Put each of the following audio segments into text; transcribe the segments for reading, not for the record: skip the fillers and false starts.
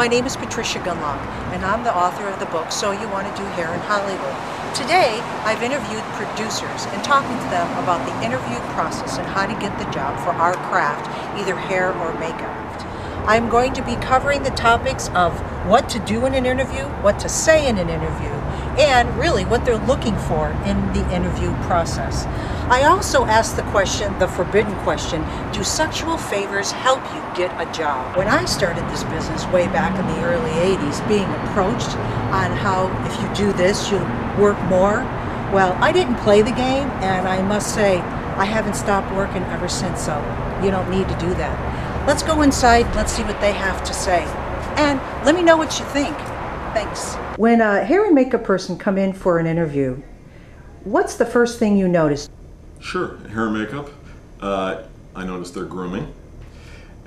My name is Patricia Gundlach, and I'm the author of the book, So You Want to Do Hair in Hollywood. Today, I've interviewed producers and talking to them about the interview process and how to get the job for our craft, either hair or makeup. I'm going to be covering the topics of what to do in an interview, what to say in an interview, and really what they're looking for in the interview process. I also asked the question, the forbidden question, do sexual favors help you get a job? When I started this business way back in the early 80s, being approached on how if you do this, you'll work more, well, I didn't play the game, and I must say, I haven't stopped working ever since, so you don't need to do that. Let's go inside, let's see what they have to say. And let me know what you think. Thanks. When a hair and makeup person come in for an interview, what's the first thing you notice? Sure, hair and makeup. I notice their grooming,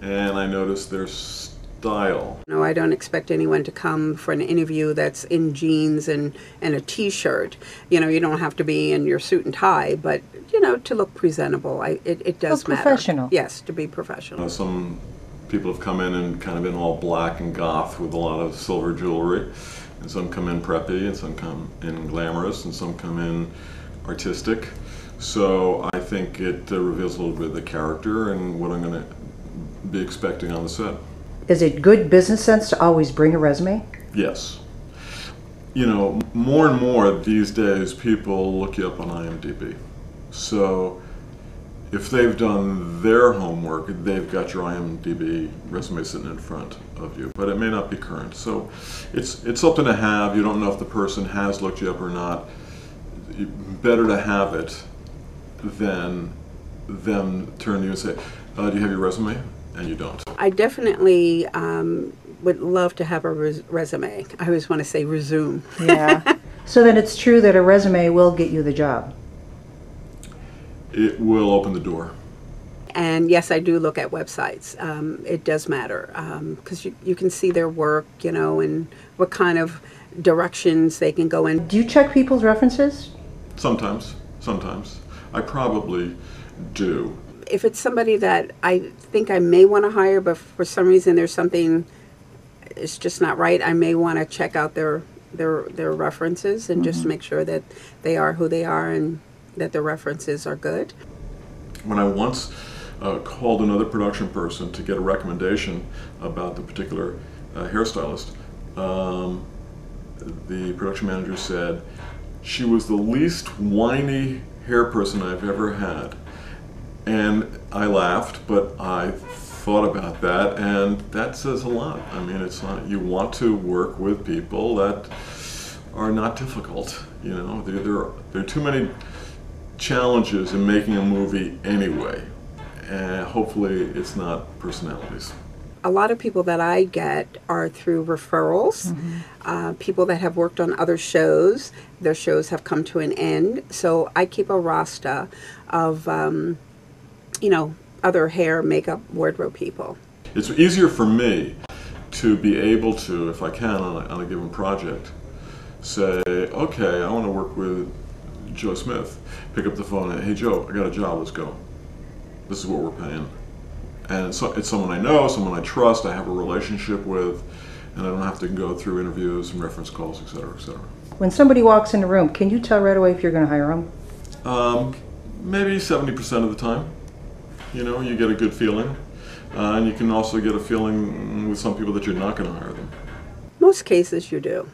and I notice their style. No, I don't expect anyone to come for an interview that's in jeans and a t-shirt. You know, you don't have to be in your suit and tie, but, you know, to look presentable, it does matter. Professional. Yes, to be professional. Some people have come in and kind of in all black and goth with a lot of silver jewelry, and some come in preppy, and some come in glamorous, and some come in artistic. So I think it reveals a little bit of the character and what I'm going to be expecting on the set. Is it good business sense to always bring a resume? Yes. You know, more and more these days people look you up on IMDb. So if they've done their homework, they've got your IMDb resume sitting in front of you, but it may not be current. So it's something to have. You don't know if the person has looked you up or not. Better to have it than them turn to you and say, do you have your resume? And you don't. I definitely would love to have a resume. I always want to say resume. Yeah. So then it's true that a resume will get you the job. It will open the door. And yes, I do look at websites. It does matter because you can see their work, you know, and what kind of directions they can go in. Do you check people's references? Sometimes. I probably do. If it's somebody that I think I may want to hire, but for some reason there's something, it's just not right, I may want to check out their references and just make sure that they are who they are and that their references are good. When I once called another production person to get a recommendation about the particular hairstylist, the production manager said she was the least whiny hair person I've ever had. And I laughed, but I thought about that, and that says a lot. I mean, it's not, you want to work with people that are not difficult. You know, there are too many challenges in making a movie anyway, and hopefully it's not personalities. A lot of people that I get are through referrals, people that have worked on other shows. Their shows have come to an end, so I keep a roster of you know, other hair, makeup, wardrobe people. It's easier for me to be able to, if I can, on a given project, say, okay, I want to work with Joe Smith. Pick up the phone and, hey Joe, I got a job, let's go. This is what we're paying. And it's someone I know, someone I trust, I have a relationship with, and I don't have to go through interviews and reference calls, et cetera, et cetera. When somebody walks in the room, can you tell right away if you're going to hire them? Maybe 70% of the time. You know, you get a good feeling, and you can also get a feeling with some people that you're not going to hire them. Most cases you do.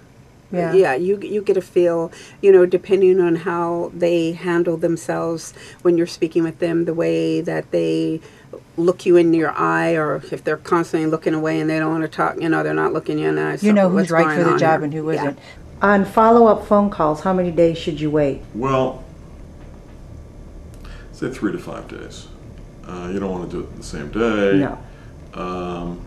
Yeah. Yeah, you get a feel, you know, depending on how they handle themselves when you're speaking with them, the way that they look you in your eye, or if they're constantly looking away and they don't want to talk, you know, they're not looking you in the eye. You know who's right for the job and who isn't. On follow-up phone calls, how many days should you wait? Well, say 3 to 5 days. You don't want to do it the same day. No.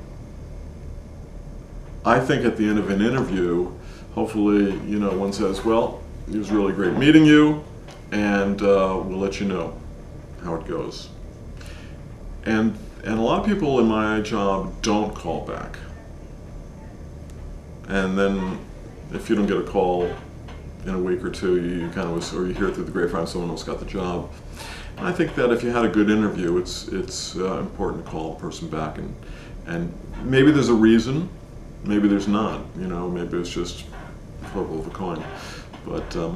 I think at the end of an interview, hopefully, you know, one says, well, it was really great meeting you, and we'll let you know how it goes. And a lot of people in my job don't call back. And then if you don't get a call in a week or two, you kind of, or you hear through the grapevine someone else got the job. And I think that if you had a good interview, it's important to call a person back, and maybe there's a reason maybe there's not. Maybe it's just a flip of a coin. But a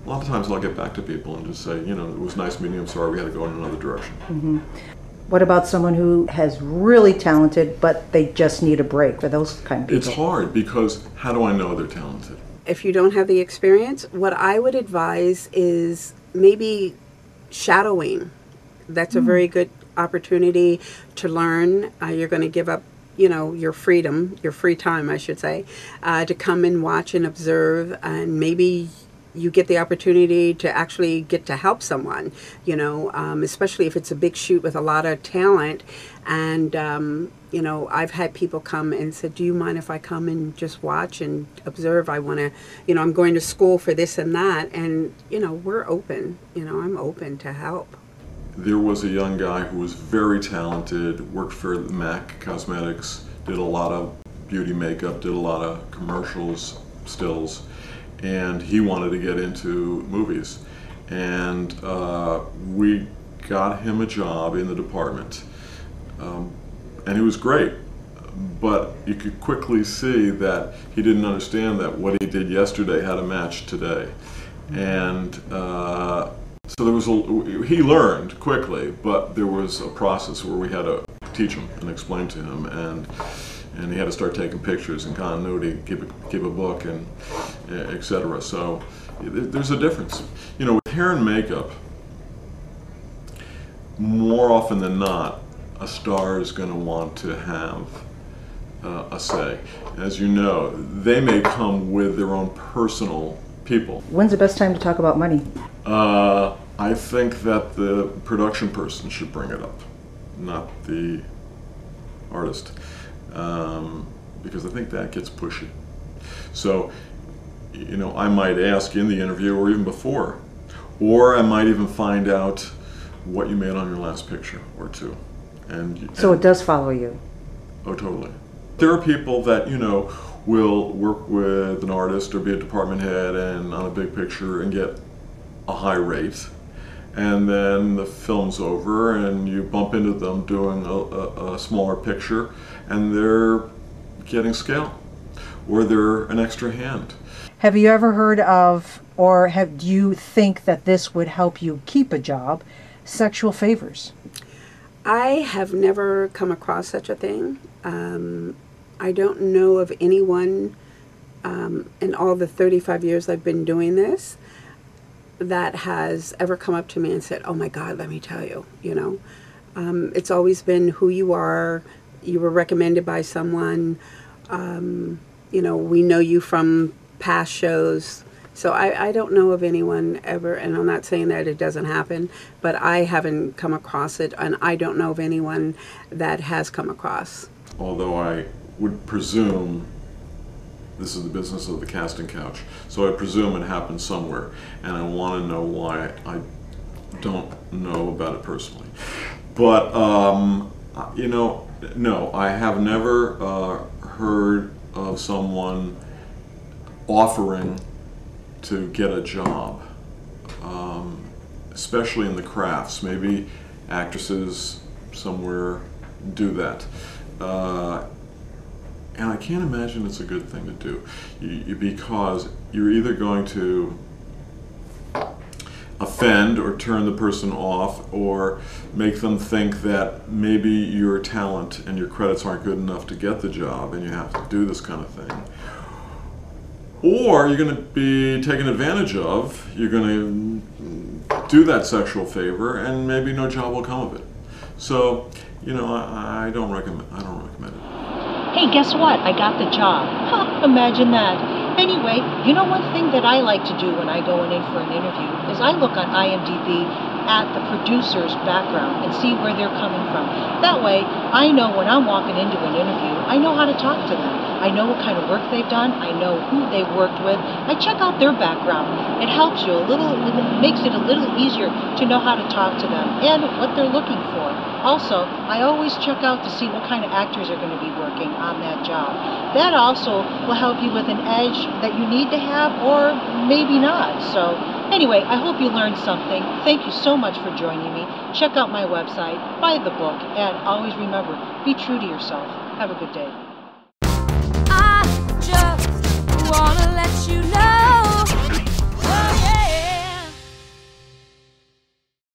lot of times I'll get back to people and just say, it was nice meeting you. I'm sorry we had to go in another direction. Mm-hmm. What about someone who has really talented, but they just need a break for those kind of people? It's hard because how do I know they're talented? If you don't have the experience, what I would advise is maybe shadowing. That's a very good opportunity to learn. You're going to give up, your freedom, your free time, I should say, to come and watch and observe, and maybe you get the opportunity to actually get to help someone, especially if it's a big shoot with a lot of talent. And, I've had people come and said, do you mind if I come and just watch and observe? I want to, I'm going to school for this and that. And, we're open, I'm open to help. There was a young guy who was very talented, worked for MAC Cosmetics, did a lot of beauty makeup, did a lot of commercials, stills, and he wanted to get into movies. And we got him a job in the department. And he was great, but you could quickly see that he didn't understand that what he did yesterday had a match today. And so he learned quickly, but there was a process where we had to teach him and explain to him, and he had to start taking pictures in continuity, keep a book, and etc. So there's a difference. With hair and makeup, more often than not, a star is going to want to have a say. As you know, they may come with their own personal people. When's the best time to talk about money? I think that the production person should bring it up, not the artist, because I think that gets pushy. So, I might ask in the interview or even before, or I might even find out what you made on your last picture or two. So it does follow you? Oh, totally. There are people that, will work with an artist or be a department head and on a big picture and get a high rate. And then the film's over and you bump into them doing a smaller picture and they're getting scale or they're an extra hand. Have you ever heard of, or do you think that this would help you keep a job, sexual favors? I have never come across such a thing. I don't know of anyone in all the 35 years I've been doing this that has ever come up to me and said, oh my God, let me tell you, it's always been who you are. You were recommended by someone. We know you from past shows. So I don't know of anyone ever, and I'm not saying that it doesn't happen, but I haven't come across it, and I don't know of anyone that has come across. Although I would presume this is the business of the casting couch, so I presume it happened somewhere, and I want to know why. I don't know about it personally. But, no, I have never heard of someone offering to get a job, especially in the crafts. Maybe actresses somewhere do that. And I can't imagine it's a good thing to do, because you're either going to offend or turn the person off or make them think that maybe your talent and your credits aren't good enough to get the job and you have to do this kind of thing. Or you're going to be taken advantage of, you're going to do that sexual favor, and maybe no job will come of it. So, I don't recommend it. Hey, guess what? I got the job. Huh, imagine that. Anyway, one thing that I like to do when I go in for an interview is I look on IMDb at the producer's background and see where they're coming from. That way, I know when I'm walking into an interview, I know how to talk to them. I know what kind of work they've done. I know who they've worked with. I check out their background. It helps you it makes it a little easier to know how to talk to them and what they're looking for. Also, I always check out to see what kind of actors are going to be working on that job. That also will help you with an edge that you need to have, or maybe not. So anyway, I hope you learned something. Thank you so much for joining me. Check out my website, buy the book, and always remember, be true to yourself. Have a good day. wanna let you know